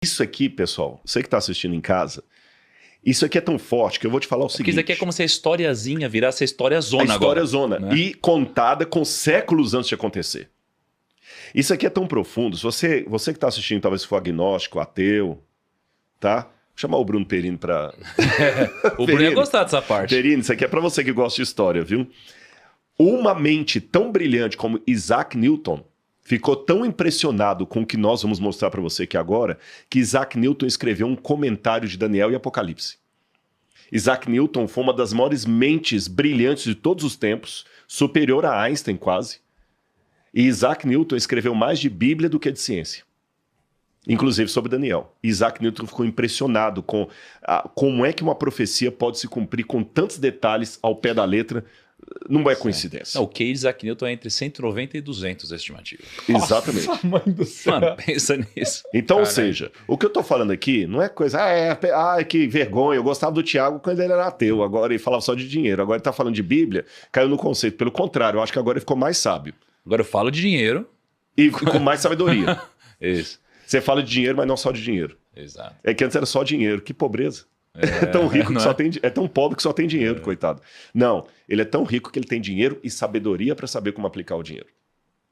Isso aqui, pessoal, você que está assistindo em casa, isso aqui é tão forte que eu vou te falar o seguinte. Porque isso aqui é como se a historiazinha virasse a história zona agora. A história zona. Né? E contada com séculos antes de acontecer. Isso aqui é tão profundo. Se você que está assistindo, talvez for agnóstico, ateu, tá? Vou chamar o Bruno Perini para... O Bruno ia gostar dessa parte. Perini, isso aqui é para você que gosta de história, viu? Uma mente tão brilhante como Isaac Newton ficou tão impressionado com o que nós vamos mostrar para você aqui agora, que Isaac Newton escreveu um comentário de Daniel e Apocalipse. Isaac Newton foi uma das maiores mentes brilhantes de todos os tempos, superior a Einstein quase. E Isaac Newton escreveu mais de Bíblia do que de ciência. Inclusive sobre Daniel. Isaac Newton ficou impressionado com como é que uma profecia pode se cumprir com tantos detalhes ao pé da letra. Não é coincidência. Não, o QI de Isaac Newton é entre 190 e 200 estimativo. Exatamente. Nossa, mãe do céu. Mano, pensa nisso. Então, ou seja, o que eu tô falando aqui não é coisa... que vergonha, eu gostava do Tiago quando ele era ateu, agora ele falava só de dinheiro. Agora ele tá falando de Bíblia, caiu no conceito. Pelo contrário, eu acho que agora ele ficou mais sábio. Agora eu falo de dinheiro. E com mais sabedoria. Isso. Você fala de dinheiro, mas não só de dinheiro. Exato. É que antes era só dinheiro. Que pobreza. É tão rico que só tem... É tão pobre que só tem dinheiro, coitado. Não, ele é tão rico que ele tem dinheiro e sabedoria para saber como aplicar o dinheiro.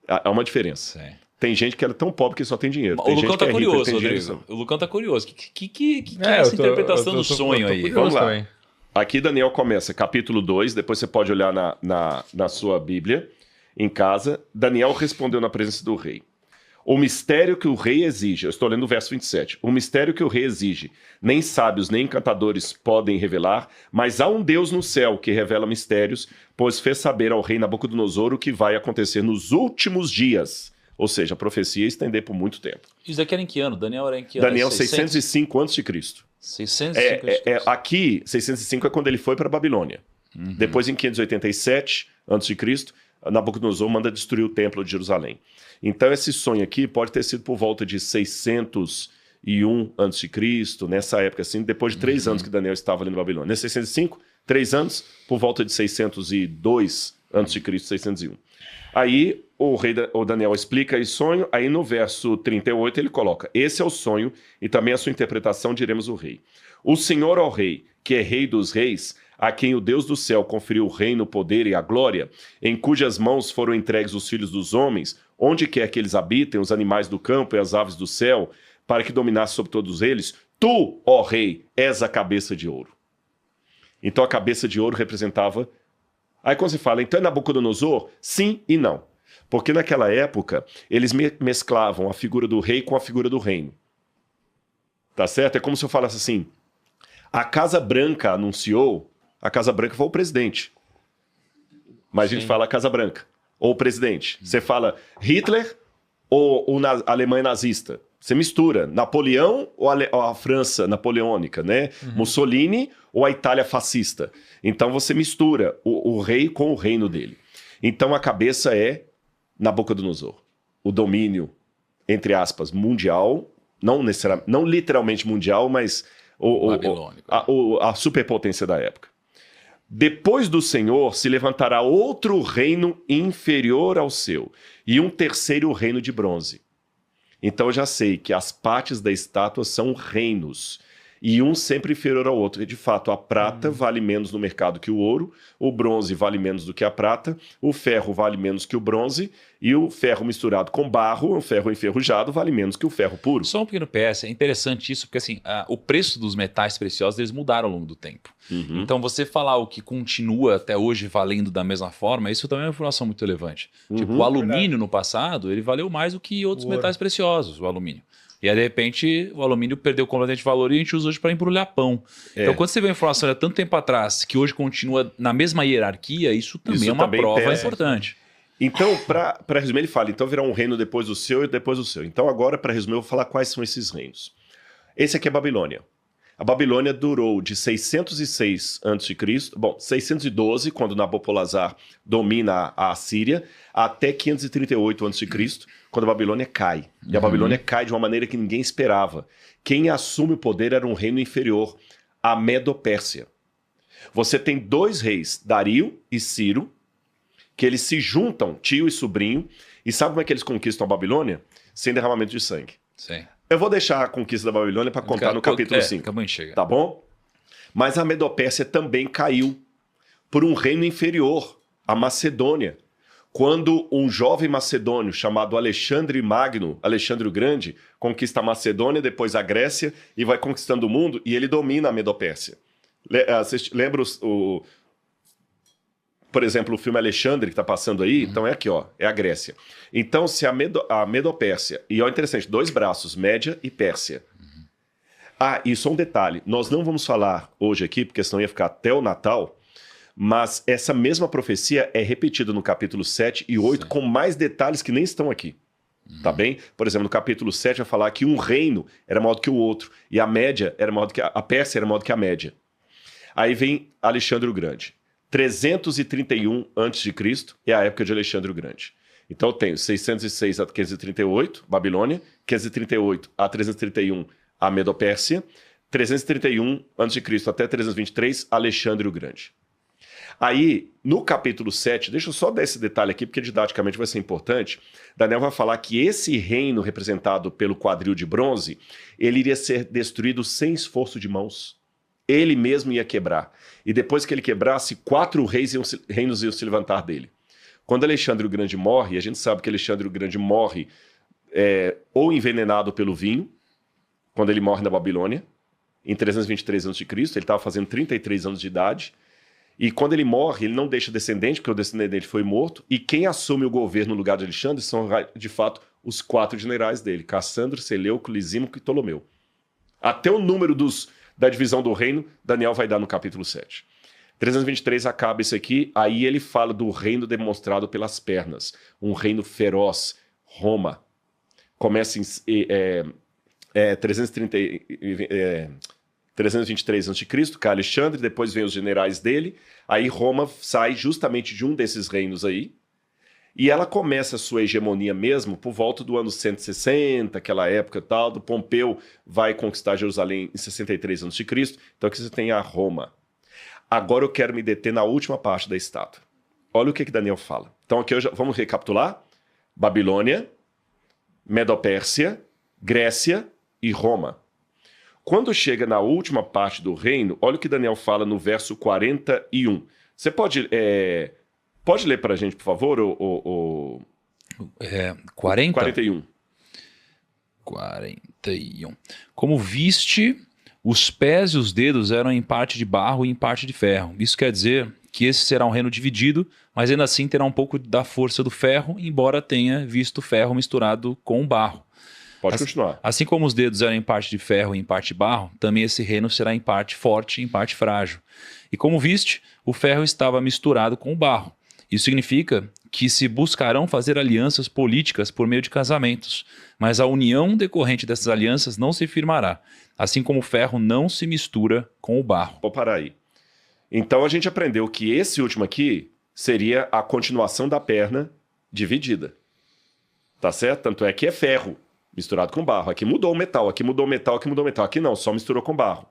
Há uma diferença. Sim. Tem gente que é tão pobre que só tem dinheiro. O Tem Lucão gente tá que é rico, curioso, tem Rodrigo. dinheiro. O Lucão tá curioso. Que é essa interpretação do sonho aí? Vamos lá. Aqui Daniel começa, capítulo 2, depois você pode olhar na sua Bíblia, em casa. Daniel respondeu na presença do rei. O mistério que o rei exige, eu estou lendo o verso 27, o mistério que o rei exige, nem sábios nem encantadores podem revelar, mas há um Deus no céu que revela mistérios, pois fez saber ao rei Nabucodonosor o que vai acontecer nos últimos dias. Ou seja, a profecia ia estender por muito tempo. Isso daqui era em que ano? Daniel era em que ano? Daniel 605 a.C. 605 a.C. Aqui, 605 é quando ele foi para a Babilônia. Uhum. Depois, em 587 a.C., Nabucodonosor manda destruir o templo de Jerusalém. Então, esse sonho aqui pode ter sido por volta de 601 a.C., nessa época, assim, depois de 3 anos que Daniel estava ali na Babilônia. Nesse 605, 3 anos, por volta de 602 a.C., 601. Aí, o Daniel explica esse sonho, aí no verso 38 ele coloca, esse é o sonho e também a sua interpretação diremos o rei. O Senhor, ó rei, que é rei dos reis, a quem o Deus do céu conferiu o reino, o poder e a glória, em cujas mãos foram entregues os filhos dos homens, onde quer que eles habitem, os animais do campo e as aves do céu, para que dominasse sobre todos eles, tu, ó rei, és a cabeça de ouro. Então a cabeça de ouro representava... Aí quando você fala, então é Nabucodonosor? Sim e não. Porque naquela época, eles mesclavam a figura do rei com a figura do reino. Tá certo? É como se eu falasse assim, a Casa Branca anunciou, a Casa Branca foi o presidente. Mas a gente fala a Casa Branca, ou o presidente. Você fala Hitler ou a Alemanha nazista. Você mistura Napoleão ou a França napoleônica, né? Mussolini ou a Itália fascista. Então você mistura o rei com o reino dele. Então a cabeça é Nabucodonosor. O domínio, entre aspas, mundial, não literalmente mundial, mas a superpotência da época. Depois do Senhor se levantará outro reino inferior ao seu, e um terceiro reino de bronze. Então eu já sei que as partes da estátua são reinos, e um sempre inferior ao outro. E de fato, a prata vale menos no mercado que o ouro, o bronze vale menos do que a prata, o ferro vale menos que o bronze, e o ferro misturado com barro, o ferro enferrujado, vale menos que o ferro puro. Só um pequeno PS, é interessante isso, porque assim, o preço dos metais preciosos eles mudaram ao longo do tempo. Então você falar o que continua até hoje valendo da mesma forma, isso também é uma informação muito relevante. Tipo, o alumínio no passado, ele valeu mais do que outros metais preciosos, o alumínio. E aí, de repente, o alumínio perdeu completamente valor e a gente usa hoje para embrulhar pão. Então, quando você vê a informação há tanto tempo atrás, que hoje continua na mesma hierarquia, isso também é uma prova importante. Então, para resumir, ele fala, então virá um reino depois do seu e depois do seu. Então, agora, para resumir, eu vou falar quais são esses reinos. Esse aqui é Babilônia. A Babilônia durou de 606 a.C., 612, quando Nabopolassar domina a Assíria, até 538 a.C., quando a Babilônia cai. E a Babilônia cai de uma maneira que ninguém esperava. Quem assume o poder era um reino inferior, a Medo-Pérsia. Você tem 2 reis, Dario e Ciro, que eles se juntam, tio e sobrinho, e sabe como é que eles conquistam a Babilônia? Sem derramamento de sangue. Sim. Eu vou deixar a conquista da Babilônia para contar no capítulo 5. Acabou de chegar. Tá bom? Mas a Medopérsia também caiu por um reino inferior, a Macedônia. Quando um jovem macedônio chamado Alexandre Magno, Alexandre o Grande, conquista a Macedônia, depois a Grécia e vai conquistando o mundo, e ele domina a Medopérsia. Lembra por exemplo, o filme Alexandre, que está passando aí? Então é aqui, ó, é a Grécia. Então, se a Medopérsia, e ó, interessante, 2 braços, Média e Pérsia. E só um detalhe, nós não vamos falar hoje aqui, porque senão ia ficar até o Natal, mas essa mesma profecia é repetida no capítulo 7 e 8, com mais detalhes que nem estão aqui. Tá bem? Por exemplo, no capítulo 7 vai falar que um reino era maior do que o outro, e a Média era maior do que a Pérsia era maior do que a Média. Aí vem Alexandre o Grande. 331 a.C. é a época de Alexandre o Grande. Então eu tenho 606 a 538, Babilônia, 538 a 331, a Medopérsia, 331 a.C. até 323, Alexandre o Grande. Aí, no capítulo 7, deixa eu só dar esse detalhe aqui, porque didaticamente vai ser importante. Daniel vai falar que esse reino representado pelo quadril de bronze, ele iria ser destruído sem esforço de mãos. Ele mesmo ia quebrar. E depois que ele quebrasse, 4 reinos iam se levantar dele. Quando Alexandre o Grande morre, a gente sabe que Alexandre o Grande morre ou envenenado pelo vinho, quando ele morre na Babilônia, em 323 a.C., ele estava fazendo 33 anos de idade, e quando ele morre, ele não deixa descendente, porque o descendente dele foi morto, e quem assume o governo no lugar de Alexandre são, de fato, os 4 generais dele, Cassandro, Seleuco, Lisímaco e Ptolomeu. Até o número da divisão do reino, Daniel vai dar no capítulo 7. 323 acaba isso aqui, aí ele fala do reino demonstrado pelas pernas, um reino feroz, Roma. Começa em 323 a.C., cai Alexandre, depois vem os generais dele, aí Roma sai justamente de um desses reinos aí, e ela começa a sua hegemonia mesmo por volta do ano 160, aquela época e tal, do Pompeu vai conquistar Jerusalém em 63 a.C., então aqui você tem a Roma. Agora eu quero me deter na última parte da estátua. Olha o que Daniel fala. Então aqui vamos recapitular. Babilônia, Medopérsia, Grécia e Roma. Quando chega na última parte do reino, olha o que Daniel fala no verso 41. Você pode ler para a gente, por favor, 40? 41. 41. Como viste, os pés e os dedos eram em parte de barro e em parte de ferro. Isso quer dizer que esse será um reino dividido, mas ainda assim terá um pouco da força do ferro, embora tenha visto ferro misturado com barro. Pode continuar. Assim como os dedos eram em parte de ferro e em parte de barro, também esse reino será em parte forte e em parte frágil. E como viste, o ferro estava misturado com o barro. Isso significa que se buscarão fazer alianças políticas por meio de casamentos, mas a união decorrente dessas alianças não se firmará, assim como o ferro não se mistura com o barro. Vou parar aí. Então a gente aprendeu que esse último aqui seria a continuação da perna dividida. Tá certo? Tanto é que é ferro misturado com barro. Aqui mudou o metal, aqui mudou o metal, aqui mudou o metal. Aqui não, só misturou com barro.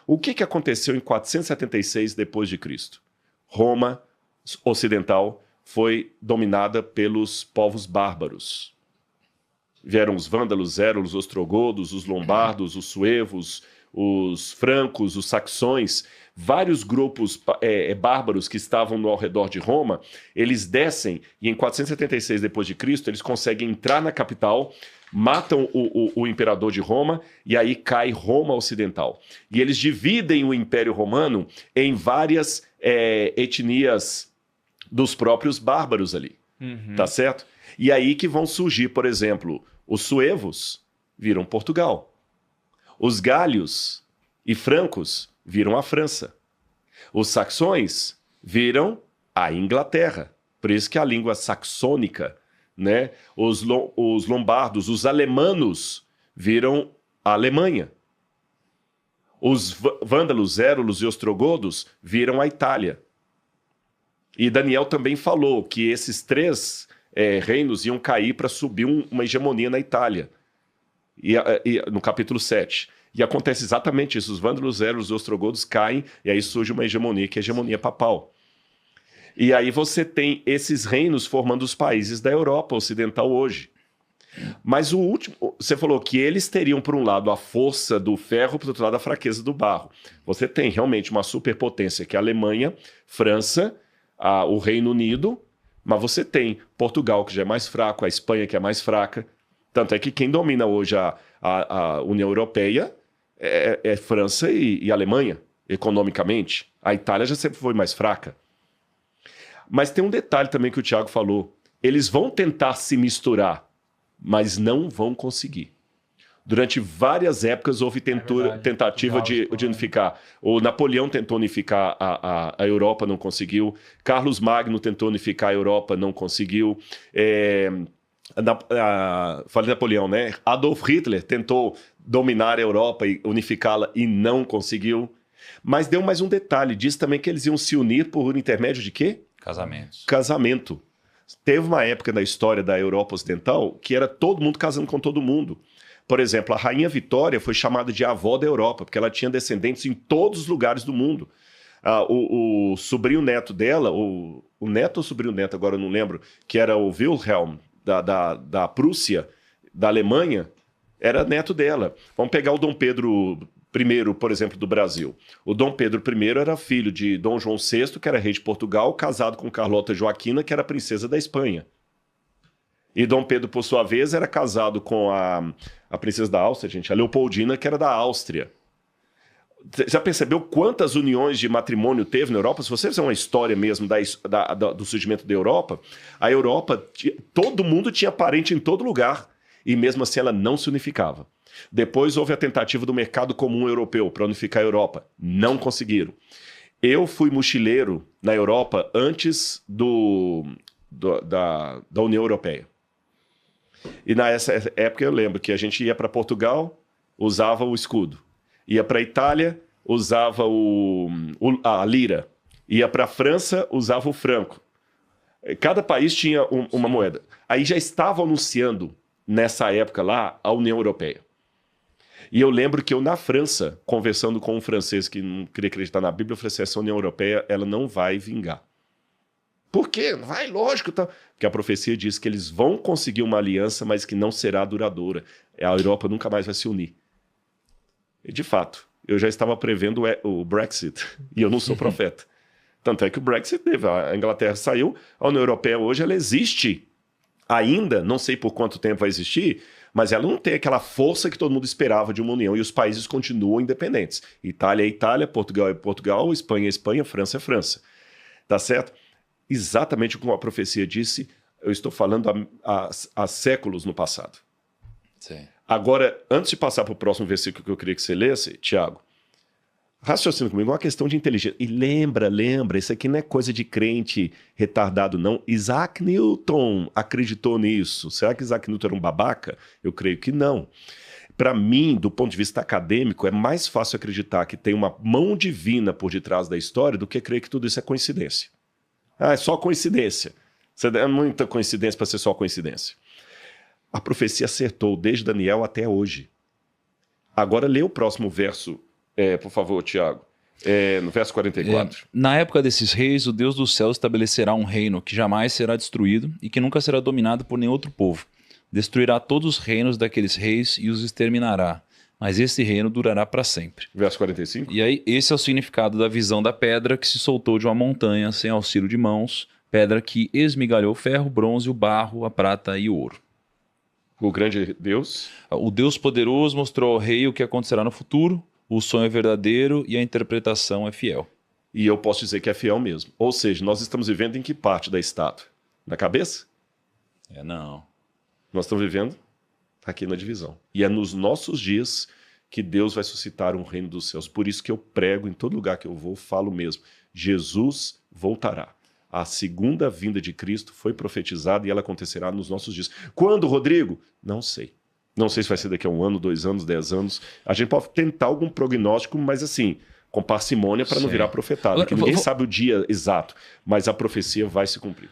O que aconteceu em 476 depois de Cristo? Roma ocidental foi dominada pelos povos bárbaros. Vieram os vândalos, os érulos, os ostrogodos, os lombardos, os suevos, os francos, os saxões, vários grupos bárbaros que estavam ao redor de Roma, eles descem e em 476 depois de Cristo eles conseguem entrar na capital, matam o imperador de Roma e aí cai Roma ocidental. E eles dividem o Império Romano em várias etnias dos próprios bárbaros ali, tá certo? E aí que vão surgir, por exemplo, os suevos viram Portugal. Os gálios e francos viram a França. Os saxões viram a Inglaterra. Por isso que a língua saxônica, né? Os lombardos, os alemanos viram a Alemanha. Os vândalos, érulos e ostrogodos viram a Itália. E Daniel também falou que esses 3 reinos iam cair para subir uma hegemonia na Itália. E no capítulo 7. E acontece exatamente isso. Os vândalos, érulos e ostrogodos caem e aí surge uma hegemonia, que é a hegemonia papal. E aí você tem esses reinos formando os países da Europa ocidental hoje. Mas o último, você falou que eles teriam, por um lado, a força do ferro, por outro lado, a fraqueza do barro. Você tem realmente uma superpotência, que é a Alemanha, França, o Reino Unido, mas você tem Portugal, que já é mais fraco, a Espanha, que é mais fraca. Tanto é que quem domina hoje a União Europeia é França e Alemanha, economicamente. A Itália já sempre foi mais fraca. Mas tem um detalhe também que o Thiago falou. Eles vão tentar se misturar, mas não vão conseguir. Durante várias épocas houve tentativa de unificar. O Napoleão tentou unificar a Europa, não conseguiu. Carlos Magno tentou unificar a Europa, não conseguiu. Falei Napoleão, né? Adolf Hitler tentou dominar a Europa e unificá-la e não conseguiu. Mas deu mais um detalhe. Diz também que eles iam se unir por intermédio de quê? Casamento. Teve uma época na história da Europa Ocidental que era todo mundo casando com todo mundo. Por exemplo, a Rainha Vitória foi chamada de avó da Europa, porque ela tinha descendentes em todos os lugares do mundo. O sobrinho neto dela, o neto ou sobrinho neto, agora eu não lembro, que era o Wilhelm, da Prússia, da Alemanha, era neto dela. Vamos pegar o Dom Pedro I, por exemplo, do Brasil. O Dom Pedro I era filho de Dom João VI, que era rei de Portugal, casado com Carlota Joaquina, que era princesa da Espanha. E Dom Pedro, por sua vez, era casado com a princesa da Áustria, gente, a Leopoldina, que era da Áustria. Já percebeu quantas uniões de matrimônio teve na Europa? Se você fizer uma história mesmo do surgimento da Europa, a Europa, todo mundo tinha parente em todo lugar, e mesmo assim ela não se unificava. Depois houve a tentativa do mercado comum europeu para unificar a Europa. Não conseguiram. Eu fui mochileiro na Europa antes da União Europeia. E nessa época eu lembro que a gente ia para Portugal, usava o escudo. Ia para a Itália, usava a lira. Ia para a França, usava o franco. Cada país tinha uma moeda. Aí já estava anunciando, nessa época lá, a União Europeia. E eu lembro que eu, na França, conversando com um francês que não queria acreditar na Bíblia, eu falei assim, essa União Europeia, ela não vai vingar. Por quê? Vai, lógico. Tá. Porque a profecia diz que eles vão conseguir uma aliança, mas que não será duradoura. A Europa nunca mais vai se unir. E, de fato, eu já estava prevendo o Brexit, e eu não sou profeta. Tanto é que o Brexit teve. A Inglaterra saiu, a União Europeia hoje ela existe ainda, não sei por quanto tempo vai existir, mas ela não tem aquela força que todo mundo esperava de uma união, e os países continuam independentes. Itália é Itália, Portugal é Portugal, Espanha é Espanha, França é França. Tá certo? Exatamente como a profecia disse, eu estou falando há séculos no passado. Sim. Agora, antes de passar para o próximo versículo que eu queria que você lesse, Tiago, raciocina comigo, é uma questão de inteligência. E lembra, isso aqui não é coisa de crente retardado, não. Isaac Newton acreditou nisso. Será que Isaac Newton era um babaca? Eu creio que não. Para mim, do ponto de vista acadêmico, é mais fácil acreditar que tem uma mão divina por detrás da história do que crer que tudo isso é coincidência. É só coincidência. É muita coincidência para ser só coincidência. A profecia acertou desde Daniel até hoje. Agora lê o próximo verso, por favor, Tiago. No verso 44. Na época desses reis, o Deus do céu estabelecerá um reino que jamais será destruído e que nunca será dominado por nenhum outro povo. Destruirá todos os reinos daqueles reis e os exterminará. Mas esse reino durará para sempre. Verso 45. E aí, esse é o significado da visão da pedra que se soltou de uma montanha sem auxílio de mãos, pedra que esmigalhou o ferro, o bronze, o barro, a prata e o ouro. O grande Deus? O Deus poderoso mostrou ao rei o que acontecerá no futuro, o sonho é verdadeiro e a interpretação é fiel. E eu posso dizer que é fiel mesmo. Ou seja, nós estamos vivendo em que parte da estátua? Na cabeça? Não. Nós estamos vivendo aqui na divisão. E é nos nossos dias que Deus vai suscitar um reino dos céus. Por isso que eu prego em todo lugar que eu vou, falo mesmo. Jesus voltará. A segunda vinda de Cristo foi profetizada e ela acontecerá nos nossos dias. Quando, Rodrigo? Não sei. Não sei se vai ser daqui a 1 ano, 2 anos, 10 anos. A gente pode tentar algum prognóstico, mas assim, com parcimônia para não virar profetado. Que ninguém sabe o dia exato, mas a profecia vai se cumprir.